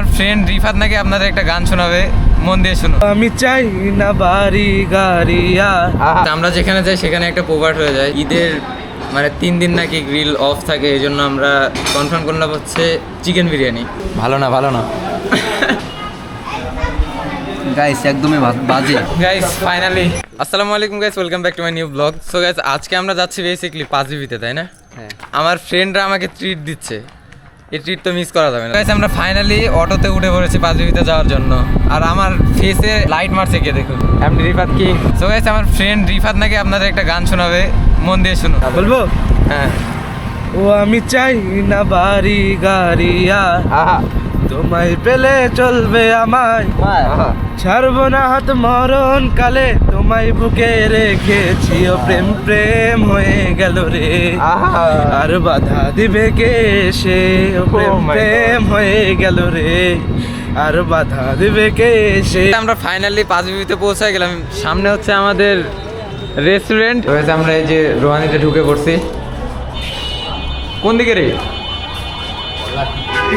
আমার ফ্রেন্ড রিফাত নাকি আপনাদের একটা গান শোনাবে, মন দিয়ে শুনো। আমি চাই না বাড়ি গাড়িয়া। আমরা যেখানে যাই সেখানে একটা প্রোভার্ট হয়ে যায়। ঈদের মানে 3 দিন নাকি গ্রিল অফ থাকে, এই জন্য আমরা কনফার্ম করলাম হচ্ছে চিকেন বিরিয়ানি। ভালো না ভালো না গাইস একদমই বাজে। গাইস ফাইনালি আসসালামু আলাইকুম guys, welcome back to my new blog. So guys আজকে আমরা যাচ্ছি বেসিক্যালি পাঁচবিবিতে, তাই না? হ্যাঁ। আমার ফ্রেন্ডরা আমাকে ট্রিট দিচ্ছে, এই ট্রিট তো মিস করা যাবে না। গাইস আমরা ফাইনালি অটোতে উঠে পড়েছি পাঁচবিবিতে যাওয়ার জন্য, আর আমার ফেসে লাইট মারছে কে দেখুন, MD Rifat king. So guys আমার ফ্রেন্ড রিফাত নাকি আপনাদের একটা গান শোনাবে, মন দিয়ে শুনো। বলবো? হ্যাঁ। ও আমি চাই না বাড়ি গাড়িয়া, তোমায় পেলে চলবে আমায়, ছাড়বো না হাত মরণ কালে, তোমায় বুকে রেখেছি। ও প্রেম প্রেম হয়ে গেল রে, আর বাধা দিবে কে সে? ও প্রেম প্রেম হয়ে গেল রে, আর বাধা দিবে কে সে? আমরা ফাইনালি পাঁচবিবিতে পৌঁছে গেলাম। সামনে হচ্ছে আমাদের রেস্টুরেন্ট। আমরা এই যে রোহানিতে ঢুকে পড়ছি। কোন দিকে রে?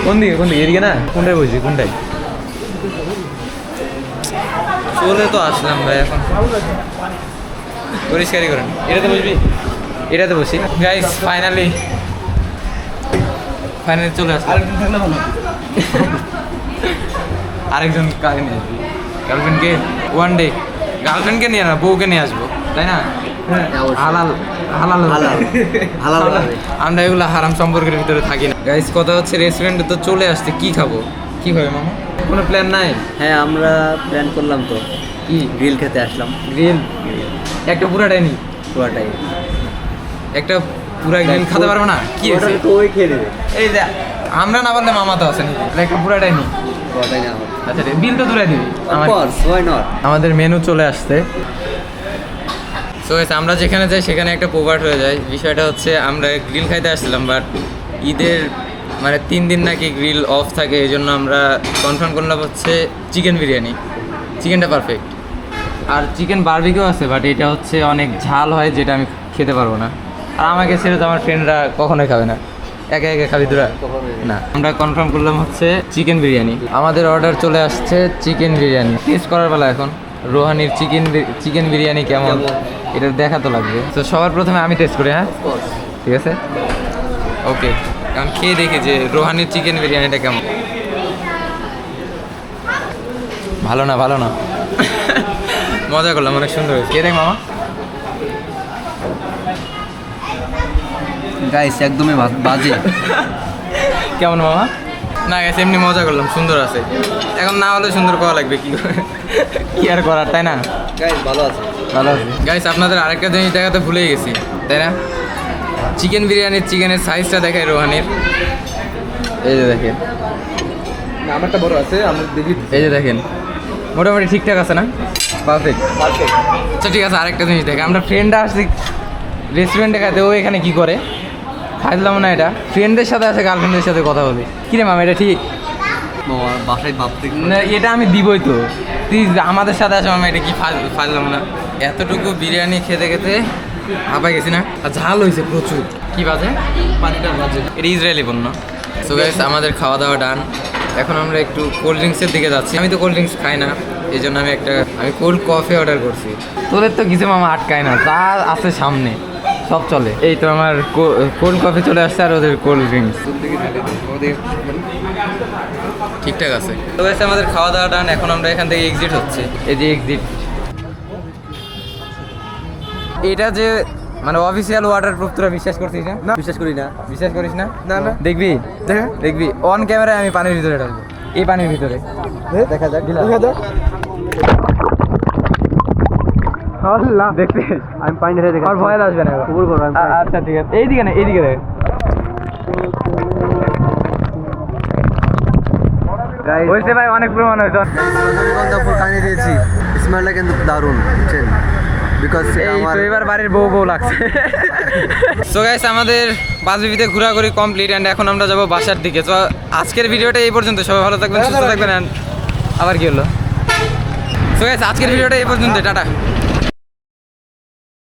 কোন দিকে এদিকে না? কোনটায় বসি? কোনটায় চলে তো আসলাম ভাই, এখন পরিষ্কারই করেন। এটাতে বসবি? এটাতে বসি। গাইস ফাইনালি চলে আসলাম। আরেকজন কাকে নিয়ে আসবি? গার্লফ্রেন্ডকে? ওয়ান ডে গার্লফ্রেন্ডকে নিয়ে না, বউকে নিয়ে আসবো, তাই না? হালাল হালাল হালাল। আমরা এগুলো হারাম সম্পর্কের ভিতরে থাকি না। গাইস কথা হচ্ছে রেস্টুরেন্টে তো চলে আসছে, কি খাবো? কি খাবে মামা? কোনো প্ল্যান নাই? হ্যাঁ আমরা প্ল্যান করলাম তো, কি গ্রিল খেতে আসলাম। গ্রিল একটা পুরাটাই নি, পুরাটাই একটা পুরা গ্রিল খেতে পারবো না? কি হয়েছে? তো ওই খেয়ে দেবে। এই যে আমরা না পারলে মামা তো আছে নাকি, একটা পুরাটাই নি। পুরাটাই না। আচ্ছা বিল তো দূরে দিবি। আমাদের মেনু চলে আসছে। সো আমরা যেখানে যাই সেখানে একটা প্রোভার্ট হয়ে যায়। বিষয়টা হচ্ছে আমরা গ্রিল খাইতে আসছিলাম, বাট ঈদের মানে 3 দিন নাকি গ্রিল অফ থাকে, এই জন্য আমরা কনফার্ম করলাম হচ্ছে চিকেন বিরিয়ানি। চিকেনটা পারফেক্ট, আর চিকেন বারবিকিউ আছে, বাট এটা হচ্ছে অনেক ঝাল হয়, যেটা আমি খেতে পারবো না। আর আমাকে ছেড়ে তো আমার ফ্রেন্ডরা কখনোই খাবে না, একা একা খাবি তোরা না। আমরা কনফার্ম করলাম হচ্ছে চিকেন বিরিয়ানি। আমাদের অর্ডার চলে আসছে চিকেন বিরিয়ানি। টেস্ট করার বেলা এখন রোহানির চিকেন বিরিয়ানি কেমন এটা দেখা তো লাগবে। তো সবার প্রথমে আমি টেস্ট করি। হ্যাঁ ঠিক আছে, ওকে। এখন খেয়ে দেখি যে রোহানির চিকেন বিরিয়ানিটা কেমন। ভালো না মজা করলাম, অনেক সুন্দর হয়েছে। কে দেখ মামা? গাইস একদমই বাজে। কেমন মামা? না গেছে, এমনি মজা করলাম, সুন্দর আছে। এখন না হলে সুন্দর করা লাগবে, কি আর করার, তাই না? গাইস ভালো আছে। গাইস আপনাদের আরেকটা জিনিস দেখাতে ভুলেই গেছি, তাই না? চিকেন বিরিয়ানির চিকেনের সাইজটা দেখাই রোহানির। এই যে দেখেন, আমারটা বড় আছে, আমরা দেখি। এই যে দেখেন, মোটামুটি ঠিকঠাক আছে না? পারফেক্ট। আচ্ছা ঠিক আছে, আরেকটা জিনিস দেখে, আমরা ফ্রেন্ডরা আসছি রেস্টুরেন্টে খাইতে, ও এখানে কি করে খাইলাম না। এটা ফ্রেন্ডদের সাথে আছে, গার্লফ্রেন্ডের সাথে কথা বলি। কিরে মামা এটা ঠিক বাসায় ভাবতে না? এটা আমি দিবই তো, তুই আমাদের সাথে আসো মামা, এটা কি ফাইলাম না? এতটুকু বিরিয়ানি খেতে খেতে হাঁপাই গেছি না, আর ঝাল হয়েছে প্রচুর। কি বাজে? পানিটা বাজে। এটা ইসরায়েলি পণ্য। সো গাইস আমাদের খাওয়া দাওয়া ডান। এখন আমরা একটু কোল্ড ড্রিঙ্কসের দিকে যাচ্ছি। আমি তো কোল্ড ড্রিঙ্কস খাই না, এই জন্য আমি কোল্ড কফি অর্ডার করছি। তোদের তো কিছু মামা আটকায় না, তা আছে সামনে, সব চলে। এই তো আমার কোল্ড কফি চলে আসছে, আর ওদের কোল্ড ড্রিঙ্কস ঠিকঠাক আছে। তো গাইস আমাদের খাওয়া দাওয়া ডান। এখন আমরা এখান থেকে এক্সিট হচ্ছে, এই যে এক্সিট। এটা যে মানে অফিসিয়াল ওয়াটার প্রুফ, তোরা বিশ্বাস করছিস না? বিশ্বাস করি না। বিশ্বাস করিস না? না দেখবি অন ক্যামেরায় আমি পানির ভিতরে ঢালবো, এই পানির ভিতরে দেখা যাক। দেখতে আমি পানি ঢেলে দেখি, আমার ভয় আসবে না। আচ্ছা ঠিক আছে, এইদিকে না, এইদিকে দেখ। হয়েছে ভাই, অনেক প্রমাণ হয়েছে। রজনীগন্ধা ফুল টানিয়ে দিয়েছি, স্মেলটা কিন্তু দারুণ, বুঝছেন? বিকজ এবার বাড়ির বউ লাগছে। সো গাইস আমাদের পাঁচবিবিতে ঘোরাঘুরি কমপ্লিট, অ্যান্ড এখন আমরা যাবো বাসার দিকে। তো আজকের ভিডিওটা এই পর্যন্ত। সবাই ভালো থাকবেন, সুস্থ থাকবেন। আবার কি হলো? সো গাইস আজকের ভিডিওটা এই পর্যন্ত, টাটা।